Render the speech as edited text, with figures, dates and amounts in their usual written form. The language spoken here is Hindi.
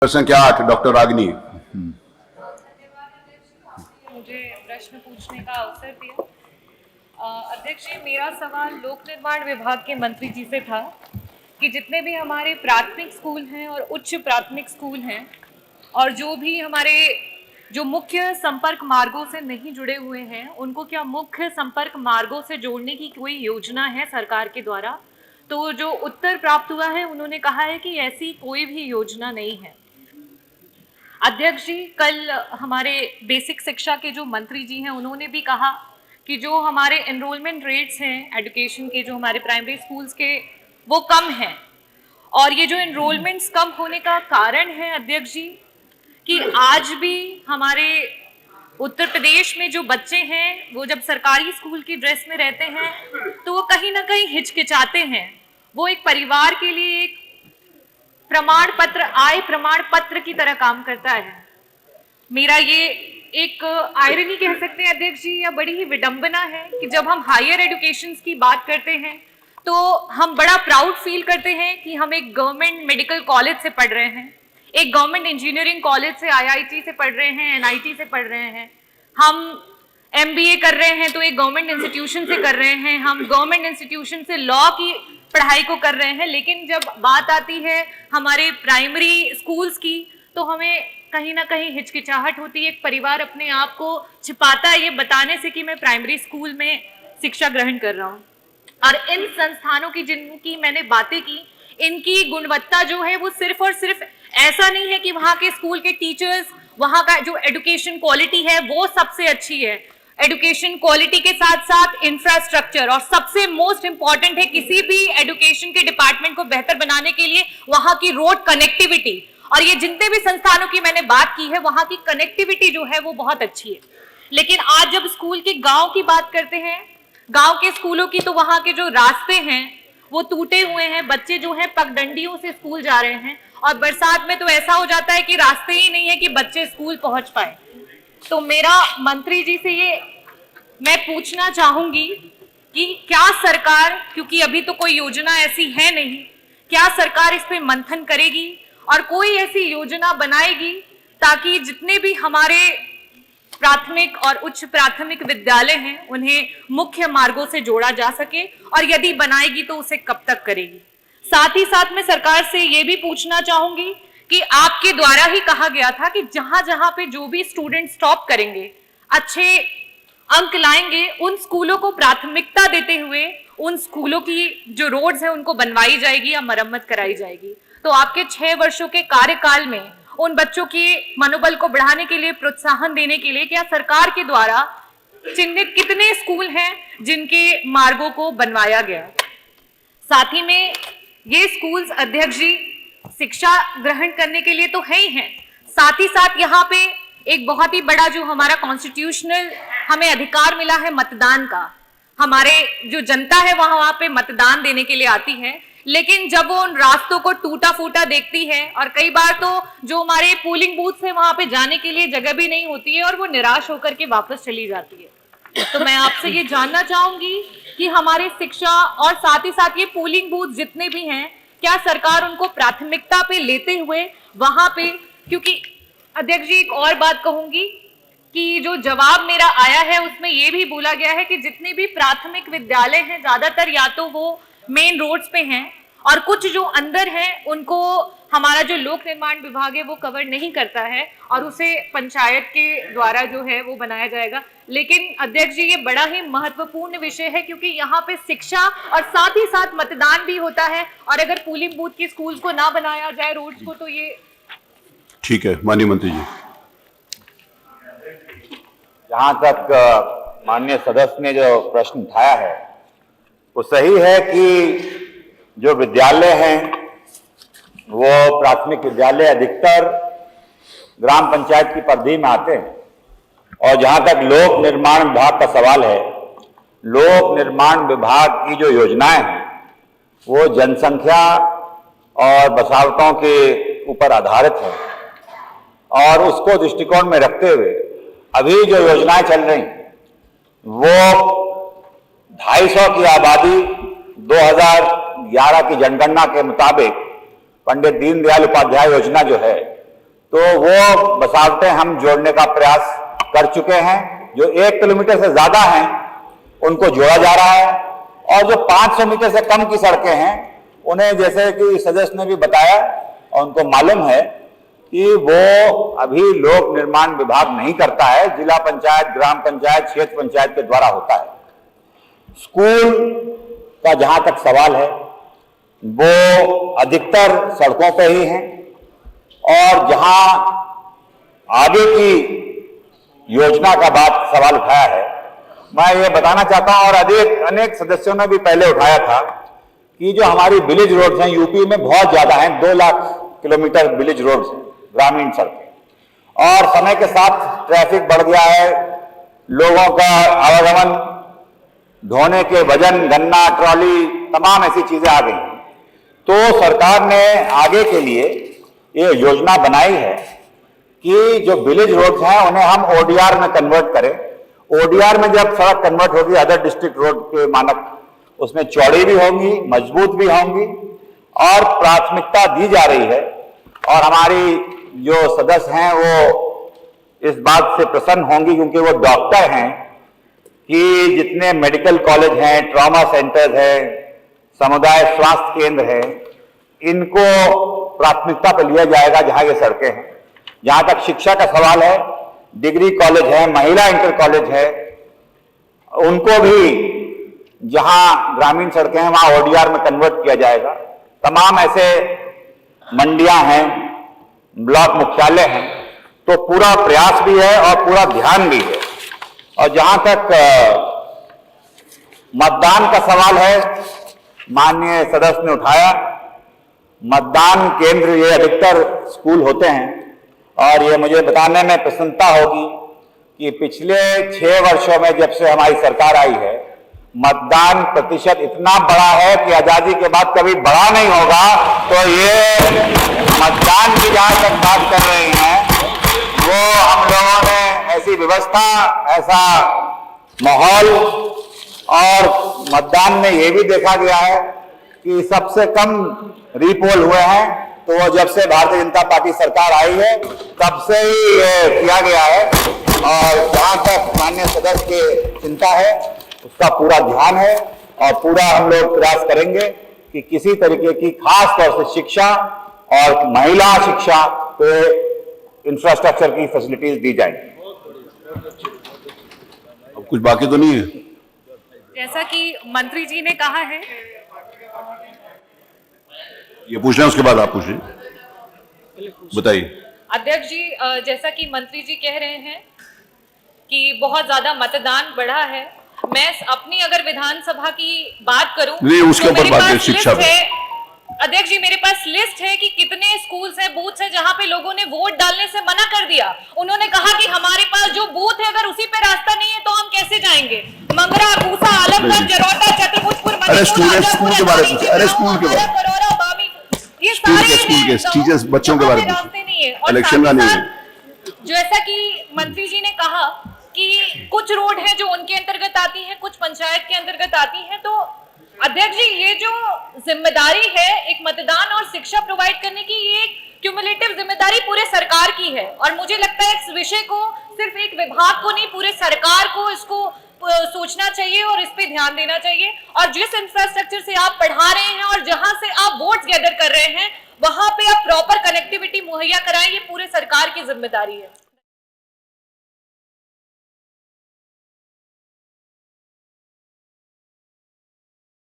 संख्या 8 डॉक्टर रागिनी। मुझे प्रश्न पूछने का अवसर दिया। अध्यक्ष जी, मेरा सवाल लोक निर्माण विभाग के मंत्री जी से था कि जितने भी हमारे प्राथमिक स्कूल हैं और उच्च प्राथमिक स्कूल हैं और जो भी हमारे जो मुख्य संपर्क मार्गों से नहीं जुड़े हुए हैं, उनको क्या मुख्य संपर्क मार्गों से जोड़ने की कोई योजना है सरकार के द्वारा? तो जो उत्तर प्राप्त हुआ है, उन्होंने कहा है कि ऐसी कोई भी योजना नहीं है। अध्यक्ष जी, कल हमारे बेसिक शिक्षा के जो मंत्री जी हैं, उन्होंने भी कहा कि जो हमारे एनरोलमेंट रेट्स हैं एजुकेशन के, जो हमारे प्राइमरी स्कूल्स के, वो कम हैं। और ये जो एनरोलमेंट्स कम होने का कारण है अध्यक्ष जी, कि आज भी हमारे उत्तर प्रदेश में जो बच्चे हैं वो जब सरकारी स्कूल की ड्रेस में रहते हैं तो वो कहीं ना कहीं हिचकिचाते हैं। वो एक परिवार के लिए एक प्रमाण पत्र, आय प्रमाण पत्र की तरह काम करता है। मेरा ये एक आयरनी कह सकते हैं अध्यक्ष जी, या बड़ी ही विडंबना है कि जब हम हायर एजुकेशन की बात करते हैं तो हम बड़ा प्राउड फील करते हैं कि हम एक गवर्नमेंट मेडिकल कॉलेज से पढ़ रहे हैं, एक गवर्नमेंट इंजीनियरिंग कॉलेज से, IIT से पढ़ रहे हैं, NIT से पढ़ रहे हैं, हम MBA कर रहे हैं तो एक गवर्नमेंट इंस्टीट्यूशन से कर रहे हैं, हम गवर्नमेंट इंस्टीट्यूशन से लॉ की पढ़ाई को कर रहे हैं। लेकिन जब बात आती है हमारे प्राइमरी स्कूल्स की तो हमें कहीं ना कहीं हिचकिचाहट होती है। एक परिवार अपने आप को छिपाता है ये बताने से कि मैं प्राइमरी स्कूल में शिक्षा ग्रहण कर रहा हूँ। और इन संस्थानों की जिनकी मैंने बातें की, इनकी गुणवत्ता जो है वो सिर्फ और सिर्फ ऐसा नहीं है कि वहाँ के स्कूल के टीचर्स, वहाँ का जो एजुकेशन क्वालिटी है वो सबसे अच्छी है। एजुकेशन क्वालिटी के साथ साथ इंफ्रास्ट्रक्चर, और सबसे मोस्ट इंपॉर्टेंट है किसी भी एजुकेशन के डिपार्टमेंट को बेहतर बनाने के लिए वहाँ की रोड कनेक्टिविटी। और ये जितने भी संस्थानों की मैंने बात की है, वहाँ की कनेक्टिविटी जो है वो बहुत अच्छी है। लेकिन आज जब स्कूल के गांव की बात करते हैं, गांव के स्कूलों की, तो वहाँ के जो रास्ते हैं वो टूटे हुए हैं। बच्चे जो हैं पगडंडियों से स्कूल जा रहे हैं और बरसात में तो ऐसा हो जाता है कि रास्ते ही नहीं है कि बच्चे स्कूल पहुंच पाए। तो मेरा मंत्री जी से ये मैं पूछना चाहूंगी कि क्या सरकार, क्योंकि अभी तो कोई योजना ऐसी है नहीं, क्या सरकार इस पे मंथन करेगी और कोई ऐसी योजना बनाएगी ताकि जितने भी हमारे प्राथमिक और उच्च प्राथमिक विद्यालय हैं उन्हें मुख्य मार्गों से जोड़ा जा सके, और यदि बनाएगी तो उसे कब तक करेगी? साथ ही साथ मैं सरकार से ये भी पूछना चाहूंगी कि आपके द्वारा ही कहा गया था कि जहां जहां पे जो भी स्टूडेंट स्टॉप करेंगे, अच्छे अंक लाएंगे, उन स्कूलों को प्राथमिकता देते हुए उन स्कूलों की जो रोड्स हैं उनको बनवाई जाएगी या मरम्मत कराई जाएगी। तो आपके 6 वर्षों के कार्यकाल में उन बच्चों के मनोबल को बढ़ाने के लिए, प्रोत्साहन देने के लिए, क्या सरकार के द्वारा चिन्हित कितने स्कूल हैं जिनके मार्गों को बनवाया गया? साथ ही में ये स्कूल्स अध्यक्ष जी शिक्षा ग्रहण करने के लिए तो है ही हैं, साथ ही साथ यहाँ पे एक बहुत ही बड़ा जो हमारा कॉन्स्टिट्यूशनल हमें अधिकार मिला है मतदान का। हमारे जो जनता है वहां पे मतदान देने के लिए आती है, लेकिन जब वो उन रास्तों को टूटा फूटा देखती है और कई बार तो जो हमारे पोलिंग बूथ है वहां पे जाने के लिए जगह भी नहीं होती है और वो निराश होकर के वापस चली जाती है। तो मैं आपसे ये जानना चाहूंगी कि हमारे शिक्षा और साथ ही साथ ये पोलिंग बूथ जितने भी हैं, क्या सरकार उनको प्राथमिकता पे लेते हुए वहां पे, क्योंकि अध्यक्ष जी एक और बात कहूंगी कि जो जवाब मेरा आया है उसमें ये भी बोला गया है कि जितने भी प्राथमिक विद्यालय हैं ज्यादातर या तो वो मेन रोड्स पे हैं और कुछ जो अंदर हैं उनको हमारा जो लोक निर्माण विभाग है वो कवर नहीं करता है और उसे पंचायत के द्वारा जो है वो बनाया जाएगा। लेकिन अध्यक्ष जी ये बड़ा ही महत्वपूर्ण विषय है क्योंकि यहाँ पे शिक्षा और साथ ही साथ मतदान भी होता है, और अगर पोलिंग बूथ की स्कूल को ना बनाया जाए रोड्स को, तो ये ठीक है। माननीय मंत्री जी। जहां तक माननीय सदस्य ने जो प्रश्न उठाया है वो सही है कि जो विद्यालय हैं वो प्राथमिक विद्यालय अधिकतर ग्राम पंचायत की परिधि में आते हैं, और जहां तक लोक निर्माण विभाग का सवाल है, लोक निर्माण विभाग की जो योजनाएं हैं वो जनसंख्या और बसावटों के ऊपर आधारित है, और उसको दृष्टिकोण में रखते हुए अभी जो योजनाएं चल रही वो 250 की आबादी 2011 की जनगणना के मुताबिक पंडित दीनदयाल उपाध्याय योजना जो है तो वो बसावटें हम जोड़ने का प्रयास कर चुके हैं। जो 1 किलोमीटर से ज्यादा हैं उनको जोड़ा जा रहा है, और जो 500 मीटर से कम की सड़कें हैं उन्हें, जैसे कि सदस्य ने भी बताया और उनको मालूम है कि वो अभी लोक निर्माण विभाग नहीं करता है, जिला पंचायत, ग्राम पंचायत, क्षेत्र पंचायत के द्वारा होता है। स्कूल का जहां तक सवाल है वो अधिकतर सड़कों पे ही हैं, और जहां आगे की योजना का बात सवाल उठाया है, मैं ये बताना चाहता हूं, और अनेक सदस्यों ने भी पहले उठाया था कि जो हमारी विलेज रोड्स हैं यूपी में बहुत ज्यादा हैं, 2 लाख किलोमीटर विलेज रोड्स हैं, ग्रामीण सड़कें, और समय के साथ ट्रैफिक बढ़ गया है, लोगों का आवागमन, ढोने के वजन, गन्ना, ट्रॉली, तमाम ऐसी चीजें आ गई हैं। तो सरकार ने आगे के लिए ये योजना बनाई है कि जो विलेज रोड्स हैं उन्हें हम ओडीआर में कन्वर्ट करें। ओडीआर में जब सड़क कन्वर्ट होगी अदर डिस्ट्रिक्ट रोड के मानक, उसमें चौड़ी भी होंगी, मजबूत भी होंगी, और प्राथमिकता दी जा रही है। और हमारी जो सदस्य हैं वो इस बात से प्रसन्न होंगी, क्योंकि वो डॉक्टर हैं, कि जितने मेडिकल कॉलेज हैं, ट्रॉमा सेंटर्स हैं, समुदाय स्वास्थ्य केंद्र हैं, इनको प्राथमिकता पर लिया जाएगा जहां ये सड़कें हैं। जहां तक शिक्षा का सवाल है, डिग्री कॉलेज है, महिला इंटर कॉलेज है, उनको भी जहां ग्रामीण सड़कें हैं वहां ओडीआर में कन्वर्ट किया जाएगा। तमाम ऐसे मंडियां हैं, ब्लॉक मुख्यालय हैं, तो पूरा प्रयास भी है और पूरा ध्यान भी है। और जहां तक मतदान का सवाल है, माननीय सदस्य ने उठाया, मतदान केंद्र ये अधिकतर स्कूल होते हैं, और ये मुझे बताने में प्रसन्नता होगी कि पिछले 6 वर्षों में जब से हमारी सरकार आई है, मतदान प्रतिशत इतना बड़ा है कि आजादी के बाद कभी बड़ा नहीं होगा। तो ये मतदान की जहां तक बात कर रहे हैं, वो हम लोगों ने ऐसी व्यवस्था, ऐसा माहौल, और मतदान में ये भी देखा गया है कि सबसे कम रीपोल हुए हैं, तो वो जब से भारतीय जनता पार्टी सरकार आई है तब से ही ये किया गया है। और जहां तक माननीय सदस्य की चिंता है उसका पूरा ध्यान है, और पूरा हम लोग प्रयास करेंगे कि किसी तरीके की खास तौर से शिक्षा और महिला शिक्षा पे इंफ्रास्ट्रक्चर की फैसिलिटीज दी जाएंगी। अब कुछ बाकी तो नहीं है? जैसा कि मंत्री जी ने कहा है, ये पूछना है उसके बाद आप पूछिए, बताइए। अध्यक्ष जी, जैसा कि मंत्री जी कह रहे हैं कि बहुत ज्यादा मतदान बढ़ा है, मैं अपनी अगर विधानसभा की बात करूं, नहीं, उसके ऊपर बात है, शिक्षा पे। अध्यक्ष जी, मेरे पास लिस्ट है कि कितने स्कूल्स हैं, बूथ्स हैं जहां पे लोगों ने वोट डालने से मना कर दिया। उन्होंने कहा कि हमारे पास जो बूथ है अगर उसी पे रास्ता नहीं है तो हम कैसे जाएंगे। मंगरा, पूसा, आलमगढ़, जरौटा, चतुर्भुजपुर, अरे स्कूल के बारे में, अरे स्कूल के बारे में, ये स्कूल सारे के टीचर्स, बच्चों के बारे में रास्ते नहीं है। और इलेक्शन का नहीं है। जैसा कि मंत्री जी ने कहा कि कुछ रोड है जो उनके अंतर्गत आती है, कुछ पंचायत के अंतर्गत आती है, तो अध्यक्ष जी ये जो जिम्मेदारी है एक मतदान और शिक्षा प्रोवाइड करने की, ये क्यूमुलेटिव जिम्मेदारी पूरे सरकार की है। और मुझे लगता है इस विषय को सिर्फ एक विभाग को नहीं, पूरे सरकार को इसको सोचना चाहिए और इस पे ध्यान देना चाहिए। और जिस इंफ्रास्ट्रक्चर से आप पढ़ा रहे हैं और जहां से आप वोट्स गैदर कर रहे हैं, वहां पे आप प्रॉपर कनेक्टिविटी मुहैया कराएं, ये पूरे सरकार की जिम्मेदारी है।